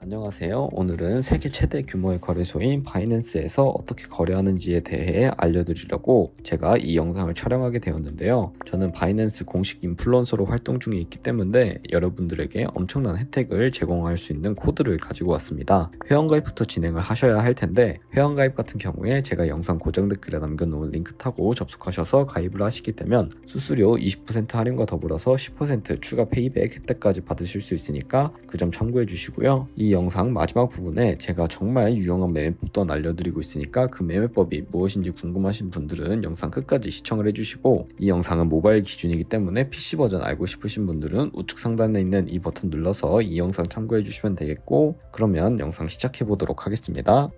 안녕하세요. 오늘은 세계 최대 규모의 거래소인 바이낸스에서 어떻게 거래하는지에 대해 알려드리려고 제가 이 영상을 촬영하게 되었는데요. 저는 바이낸스 공식 인플루언서로 활동 중에 있기 때문에 여러분들에게 엄청난 혜택을 제공할 수 있는 코드를 가지고 왔습니다. 회원가입부터 진행을 하셔야 할 텐데, 회원가입 같은 경우에 제가 영상 고정 댓글에 남겨놓은 링크 타고 접속하셔서 가입을 하시게 되면 수수료 20% 할인과 더불어서 10% 추가 페이백 혜택까지 받으실 수 있으니까 그 점 참고해 주시고요. 이 영상 마지막 부분에 제가 정말 유용한 매매법 또한 알려드리고 있으니까 그 매매법이 무엇인지 궁금하신 분들은 영상 끝까지 시청을 해주시고, 이 영상은 모바일 기준이기 때문에 PC 버전 알고 싶으신 분들은 우측 상단에 있는 이 버튼 눌러서 이 영상 참고해 주시면 되겠고, 그러면 영상 시작해 보도록 하겠습니다.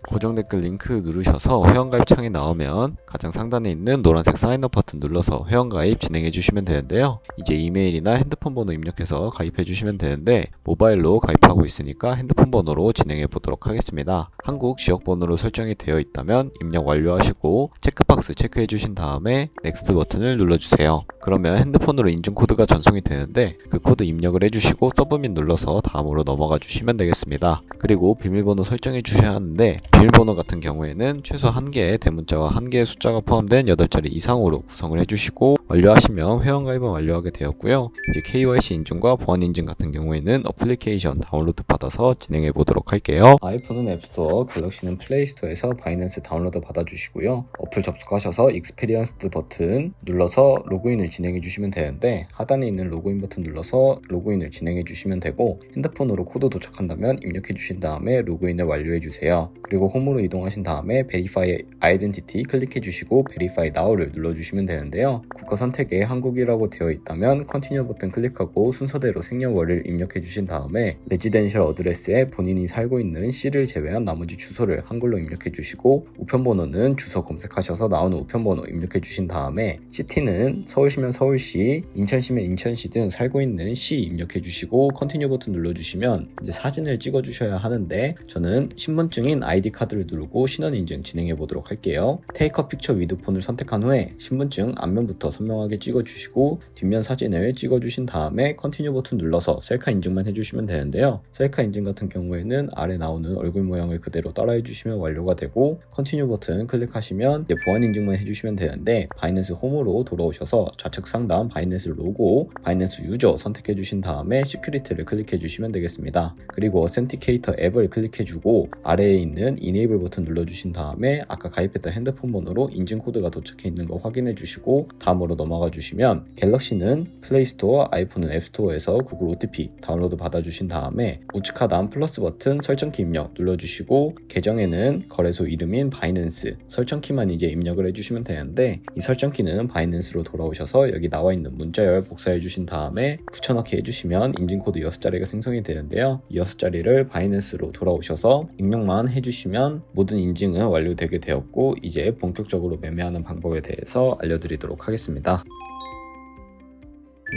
고정 댓글 링크 누르셔서 회원가입 창이 나오면 가장 상단에 있는 노란색 사인업 버튼 눌러서 회원가입 진행해 주시면 되는데요. 이제 이메일이나 핸드폰 번호 입력해서 가입해 주시면 되는데, 모바일로 가입하고 있으니까 핸드폰 번호로 진행해 보도록 하겠습니다. 한국 지역 번호로 설정이 되어 있다면 입력 완료하시고 체크박스 체크해 주신 다음에 넥스트 버튼을 눌러주세요. 그러면 핸드폰으로 인증 코드가 전송이 되는데, 그 코드 입력을 해주시고 서브밋 눌러서 다음으로 넘어가 주시면 되겠습니다. 그리고 비밀번호 설정해 주셔야 하는데, 비밀번호 같은 경우에는 최소 1개의 대문자와 1개의 숫자가 포함된 8자리 이상으로 구성을 해주시고, 완료하시면 회원가입은 완료하게 되었고요. 이제 KYC 인증과 보안 인증 같은 경우에는 어플리케이션 다운로드 받아서 진행해 보도록 할게요. 아이폰은 앱스토어, 갤럭시는 플레이스토어에서 바이낸스 다운로드 받아주시고요. 어플 접속하셔서 익스페리언스 버튼 눌러서 로그인을 진행해 주시면 되는데, 하단에 있는 로그인 버튼 눌러서 로그인을 진행해 주시면 되고, 핸드폰으로 코드 도착한다면 입력해 주신 다음에 로그인을 완료해 주세요. 그리고 홈으로 이동하신 다음에 Verify Identity 클릭해 주시고 Verify Now를 눌러주시면 되는데요. 국가 선택에 한국이라고 되어 있다면 Continue 버튼 클릭하고 순서대로 생년월일 입력해 주신 다음에 레지덴셜 어드레스에 본인이 살고 있는 C를 제외한 나머지 주소를 한글로 입력해 주시고, 우편번호는 주소 검색하셔서 나오는 우편번호 입력해 주신 다음에 시티는 서울시면 서울시, 인천시면 인천시 등 살고 있는 시 입력해 주시고 Continue 버튼 눌러주시면 이제 사진을 찍어 주셔야 하는데, 저는 신분증인 ID 카드를 누르고 신원인증 진행해 보도록 할게요. Take a picture with 폰을 선택한 후에 신분증 앞면부터 선명하게 찍어주시고 뒷면 사진을 찍어주신 다음에 Continue 버튼 눌러서 셀카 인증만 해주시면 되는데요. 셀카 인증 같은 경우에는 아래 나오는 얼굴 모양을 그대로 따라해 주시면 완료가 되고, Continue 버튼 클릭하시면 이제 보안 인증만 해주시면 되는데, 바이낸스 홈으로 돌아오셔서 좌측 상단 바이낸스 로고, 바이낸스 유저 선택해 주신 다음에 시큐리티를 클릭해 주시면 되겠습니다. 그리고 어센티케이터 앱을 클릭해 주고 아래에 있는 이네이블 버튼 눌러주신 다음에 아까 가입했던 핸드폰 번호로 인증 코드가 도착해 있는 거 확인해 주시고 다음으로 넘어가 주시면, 갤럭시는 플레이스토어, 아이폰은 앱스토어에서 구글 OTP 다운로드 받아주신 다음에 우측 하단 플러스 버튼 설정키 입력 눌러주시고, 계정에는 거래소 이름인 바이낸스 설정키만 이제 입력을 해주시면 되는데, 이 설정키는 바이낸스로 돌아오셔서 여기 나와 있는 문자열 복사해 주신 다음에 붙여넣기 해주시면 인증코드 6자리가 생성이 되는데요. 이 6자리를 바이낸스로 돌아오셔서 입력만 해주시면 모든 인증은 완료되게 되었고, 이제 본격적으로 매매하는 방법에 대해서 알려드리도록 하겠습니다.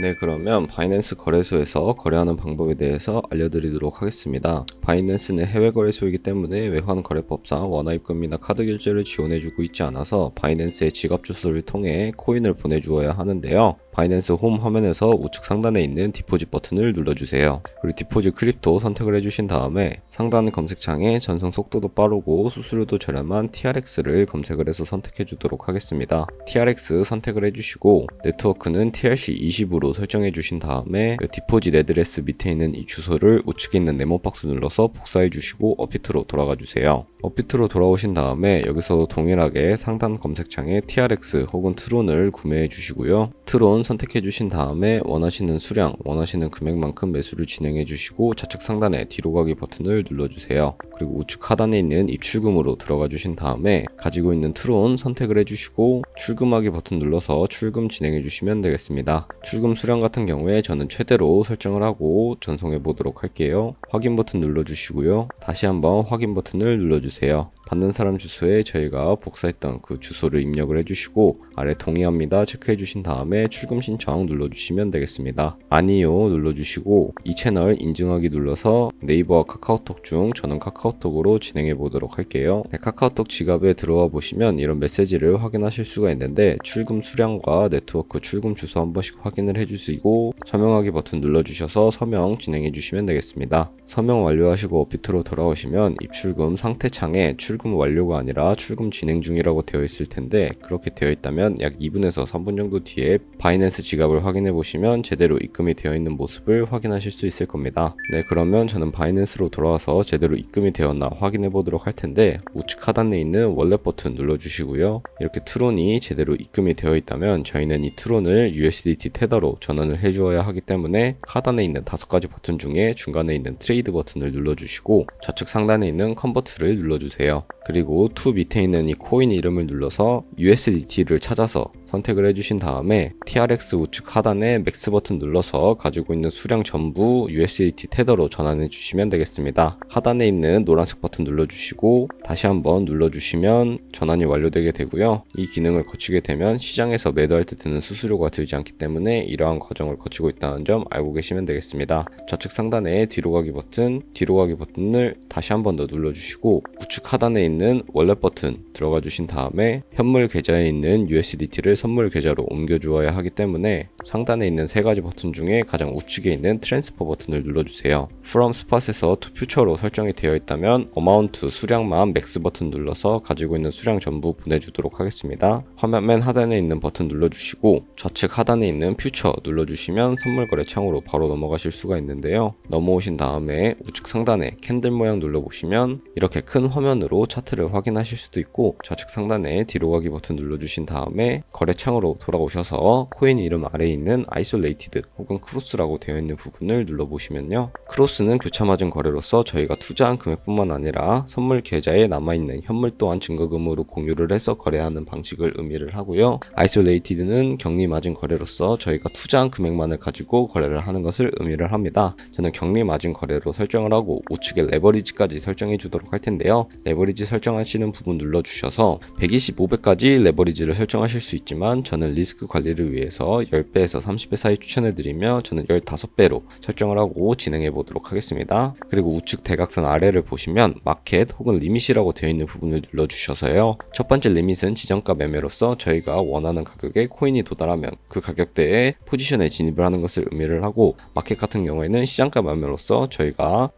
네, 그러면 바이낸스 거래소에서 거래하는 방법에 대해서 알려드리도록 하겠습니다. 바이낸스는 해외 거래소이기 때문에 외환 거래법상 원화입금이나 카드 결제를 지원해주고 있지 않아서 바이낸스의 지갑 주소를 통해 코인을 보내주어야 하는데요. 바이낸스 홈 화면에서 우측 상단에 있는 디포짓 버튼을 눌러주세요. 그리고 디포짓 크립토 선택을 해주신 다음에 상단 검색창에 전송 속도도 빠르고 수수료도 저렴한 TRX를 검색을 해서 선택해 주도록 하겠습니다. TRX 선택을 해주시고 네트워크는 TRC20으로 설정해 주신 다음에 디포짓 애드레스 밑에 있는 이 주소를 우측에 있는 네모박스 눌러서 복사해 주시고 업비트로 돌아가 주세요. 업비트로 돌아오신 다음에 여기서 동일하게 상단 검색창에 TRX 혹은 트론을 구매해 주시고요. 트론 선택해 주신 다음에 원하시는 수량, 원하시는 금액만큼 매수를 진행해 주시고 좌측 상단에 뒤로 가기 버튼을 눌러주세요. 그리고 우측 하단에 있는 입출금으로 들어가 주신 다음에 가지고 있는 트론 선택을 해주시고 출금하기 버튼 눌러서 출금 진행해 주시면 되겠습니다. 출금 수량 같은 경우에 저는 최대로 설정을 하고 전송해 보도록 할게요. 확인 버튼 눌러주시고요. 다시 한번 확인 버튼을 눌러주세요. 눌러주세요. 받는 사람 주소에 저희가 복사했던 그 주소를 입력을 해주시고 아래 동의합니다 체크해주신 다음에 출금 신청 눌러주시면 되겠습니다. 아니요 눌러주시고 이 채널 인증하기 눌러서 네이버와 카카오톡 중 저는 카카오톡으로 진행해 보도록 할게요. 카카오톡 지갑에 들어와 보시면 이런 메시지를 확인하실 수가 있는데 출금 수량과 네트워크 출금 주소 한 번씩 확인을 해주시고 서명하기 버튼 눌러주셔서 서명 진행해 주시면 되겠습니다. 서명 완료하시고 업비트로 돌아오시면 입출금 상태 창에 출금 완료가 아니라 출금 진행 중이라고 되어 있을 텐데 그렇게 되어 있다면 약 2분에서 3분 정도 뒤에 바이낸스 지갑을 확인해 보시면 제대로 입금이 되어 있는 모습을 확인하실 수 있을 겁니다. 네, 그러면 저는 바이낸스로 돌아와서 제대로 입금이 되었나 확인해 보도록 할 텐데 우측 하단에 있는 월렛 버튼 눌러주시고요. 이렇게 트론이 제대로 입금이 되어 있다면 저희는 이 트론을 USDT 테더로 전환을 해주어야 하기 때문에 하단에 있는 5가지 버튼 중에 중간에 있는 트레이드 버튼을 눌러주시고 좌측 상단에 있는 컨버트를 눌러주세요. 그리고 투 밑에 있는 이 코인 이름을 눌러서 USDT를 찾아서 선택을 해주신 다음에 TRX 우측 하단에 맥스 버튼 눌러서 가지고 있는 수량 전부 USDT 테더로 전환해 주시면 되겠습니다. 하단에 있는 노란색 버튼 눌러주시고 다시 한번 눌러주시면 전환이 완료되게 되고요. 이 기능을 거치게 되면 시장에서 매도할 때 드는 수수료가 들지 않기 때문에 이러한 과정을 거치고 있다는 점 알고 계시면 되겠습니다. 좌측 상단에 뒤로 가기 버튼을 다시 한번 더 눌러주시고 우측 하단에 있는 월렛 버튼 들어가 주신 다음에 현물 계좌에 있는 USDT를 선물 계좌로 옮겨 주어야 하기 때문에 상단에 있는 3가지 버튼 중에 가장 우측에 있는 트랜스퍼 버튼을 눌러주세요. From Spot에서 to Future로 설정이 되어 있다면 Amount 수량만 맥스 버튼 눌러서 가지고 있는 수량 전부 보내주도록 하겠습니다. 화면 맨 하단에 있는 버튼 눌러주시고 좌측 하단에 있는 Future 눌러주시면 선물 거래 창으로 바로 넘어가실 수가 있는데요. 넘어오신 다음에 우측 상단에 캔들 모양 눌러보시면 이렇게 큰 화면으로 차트를 확인하실 수도 있고 좌측 상단에 뒤로 가기 버튼 눌러주신 다음에 거래 창으로 돌아오셔서 코인 이름 아래에 있는 Isolated 혹은 크로스라고 되어 있는 부분을 눌러보시면요. 크로스는 교차 맞은 거래로서 저희가 투자한 금액뿐만 아니라 선물 계좌에 남아있는 현물 또한 증거금으로 공유를 해서 거래하는 방식을 의미를 하고요. Isolated는 격리 맞은 거래로서 저희가 투자한 금액만을 가지고 거래를 하는 것을 의미를 합니다. 저는 격리 맞은 거래로 설정을 하고 우측에 레버리지까지 설정해 주도록 할 텐데요. 레버리지 설정하시는 부분 눌러주셔서 120, 500까지 레버리지를 설정하실 수 있지만 저는 리스크 관리를 위해서 10배에서 30배 사이 추천해드리며 저는 15배로 설정을 하고 진행해 보도록 하겠습니다. 그리고 우측 대각선 아래를 보시면 마켓 혹은 리밋이라고 되어 있는 부분을 눌러주셔서요. 첫 번째 리밋은 지정가 매매로서 저희가 원하는 가격에 코인이 도달하면 그 가격대에 포지션에 진입을 하는 것을 의미를 하고 마켓 같은 경우에는 시장가 매매로서 저희가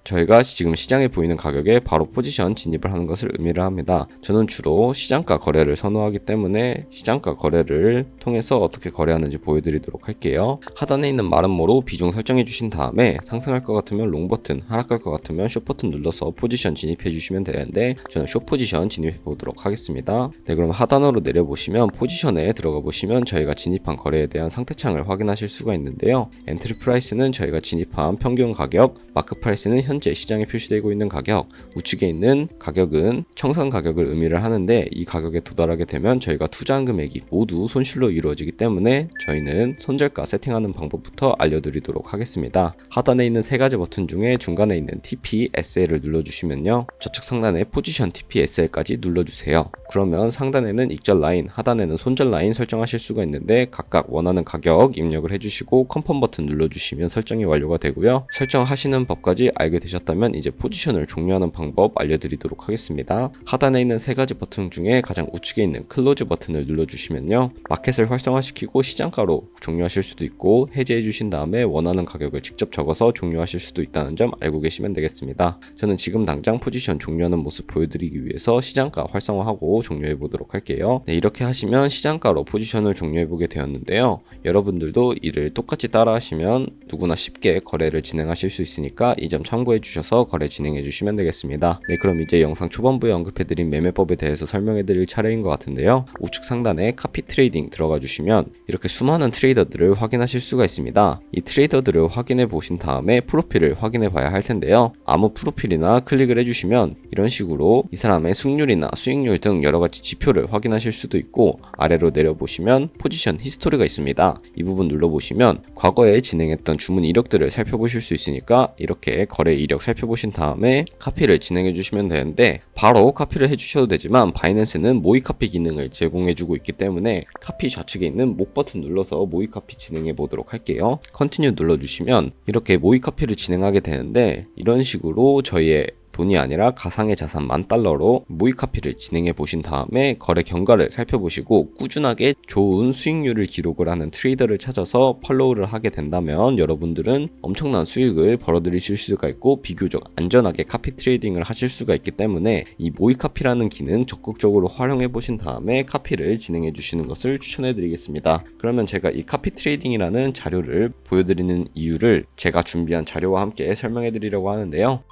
지금 시장에 보이는 가격에 바로 포지션 진입을 하는 것을 의미를 합니다. 저는 주로 시장가 거래를 선호하기 때문에 시장가 거래를 통해서 어떻게 거래하는지 보여드리도록 할게요. 하단에 있는 마름모로 비중 설정해 주신 다음에 상승할 것 같으면 롱 버튼, 하락할 것 같으면 숏 버튼 눌러서 포지션 진입해 주시면 되는데 저는 숏 포지션 진입해 보도록 하겠습니다. 네, 그럼 하단으로 내려보시면 포지션에 들어가 보시면 저희가 진입한 거래에 대한 상태창을 확인하실 수가 있는데요. 엔트리 프라이스는 저희가 진입한 평균 가격, 마크 프라이스는 현재 시장에 표시되고 있는 가격, 우측에 있는 가격은 청산 가격을 의미를 하는데 이 가격에 도달하게 되면 저희가 투자한 금액이 모두 손실로 이루어지기 때문에 저희는 손절가 세팅하는 방법부터 알려드리도록 하겠습니다. 하단에 있는 3가지 버튼 중에 중간에 있는 TP, SL을 눌러주시면요. 좌측 상단에 포지션 TP, SL까지 눌러주세요. 그러면 상단에는 익절 라인, 하단에는 손절 라인 설정하실 수가 있는데 각각 원하는 가격 입력을 해주시고 컨펌 버튼 눌러주시면 설정이 완료가 되고요. 설정하시는 법까지 알게 되셨다면 이제 포지션을 종료하는 방법 알려드리도록 하겠습니다. 하단에 있는 3가지 버튼 중에 가장 우측에 있는 클로즈 버튼을 눌러주시면요. 마켓을 활성화시키고 시장가로 종료하실 수도 있고 해제해 주신 다음에 원하는 가격을 직접 적어서 종료하실 수도 있다는 점 알고 계시면 되겠습니다. 저는 지금 당장 포지션 종료하는 모습 보여드리기 위해서 시장가 활성화하고 종료해 보도록 할게요. 네, 이렇게 하시면 시장가로 포지션을 종료해 보게 되었는데요. 여러분들도 이를 똑같이 따라 하시면 누구나 쉽게 거래를 진행하실 수 있으니까 이 점 참고해 주셔서 거래 진행해 주시면 되겠습니다. 네, 그럼 이제 영상 초반부에 언급해 드린 매매법에 대해서 설명해 드릴 차례인 것 같은데요. 우측 상단에 카피 트레이딩 들어가 주시면 이렇게 수많은 트레이더들을 확인하실 수가 있습니다. 이 트레이더들을 확인해 보신 다음에 프로필을 확인해 봐야 할 텐데요. 아무 프로필이나 클릭을 해주시면 이런 식으로 이 사람의 승률이나 수익률 등 여러가지 지표를 확인하실 수도 있고, 아래로 내려보시면 포지션 히스토리가 있습니다. 이 부분 눌러보시면 과거에 진행했던 주문 이력들을 살펴보실 수 있으니까 이렇게 거래 이력 살펴보신 다음에 카피를 진행해 주시면 되는데, 바로 카피를 해주셔도 되지만 바이낸스는 모의 카피 기능을 제공해주고 있기 때문에 카피 좌측에 있는 목 버튼 눌러서 모의 카피 진행해 보도록 할게요. 컨티뉴 눌러주시면 이렇게 모의 카피를 진행하게 되는데, 이런 식으로 저희의 돈이 아니라 가상의 자산 10,000달러로 모의 카피를 진행해 보신 다음에 거래 경과를 살펴보시고 꾸준하게 좋은 수익률을 기록을 하는 트레이더를 찾아서 팔로우를 하게 된다면 여러분들은 엄청난 수익을 벌어들이실 수가 있고 비교적 안전하게 카피 트레이딩을 하실 수가 있기 때문에 이 모의 카피라는 기능 적극적으로 활용해 보신 다음에 카피를 진행해 주시는 것을 추천해 드리겠습니다. 그러면 제가 이 카피 트레이딩이라는 자료를 보여드리는 이유를 제가 준비한 자료와 함께 설명해 드리려고 하는데요.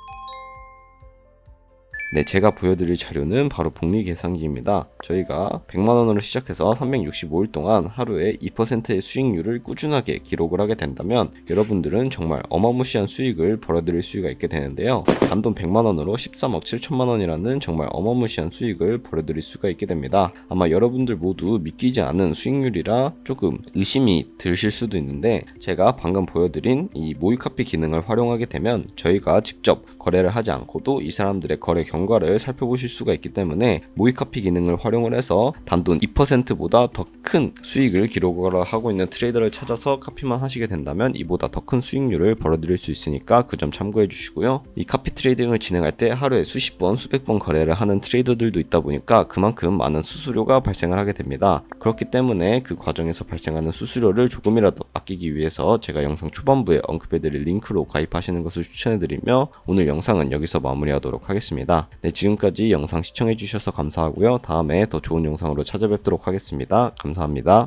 네, 제가 보여드릴 자료는 바로 복리 계산기입니다. 저희가 100만원으로 시작해서 365일 동안 하루에 2%의 수익률을 꾸준하게 기록을 하게 된다면 여러분들은 정말 어마무시한 수익을 벌어들일 수가 있게 되는데요. 단돈 100만원으로 13억 7천만원이라는 정말 어마무시한 수익을 벌어들일 수가 있게 됩니다. 아마 여러분들 모두 믿기지 않은 수익률이라 조금 의심이 드실 수도 있는데, 제가 방금 보여드린 이 모의 카피 기능을 활용하게 되면 저희가 직접 거래를 하지 않고도 이 사람들의 거래 경과를 살펴보실 수가 있기 때문에 모의 카피 기능을 활용을 해서 단돈 2%보다 더 큰 수익을 기록을 하고 있는 트레이더를 찾아서 카피만 하시게 된다면 이보다 더 큰 수익률을 벌어들일 수 있으니까 그 점 참고해 주시고요. 이 카피 트레이딩을 진행할 때 하루에 수십 번, 수백 번 거래를 하는 트레이더들도 있다 보니까 그만큼 많은 수수료가 발생을 하게 됩니다. 그렇기 때문에 그 과정에서 발생하는 수수료를 조금이라도 아끼기 위해서 제가 영상 초반부에 언급해드릴 링크로 가입하시는 것을 추천해드리며 오늘 영상은 여기서 마무리하도록 하겠습니다. 네, 지금까지 영상 시청해주셔서 감사하고요. 다음에 더 좋은 영상으로 찾아뵙도록 하겠습니다. 감사합니다.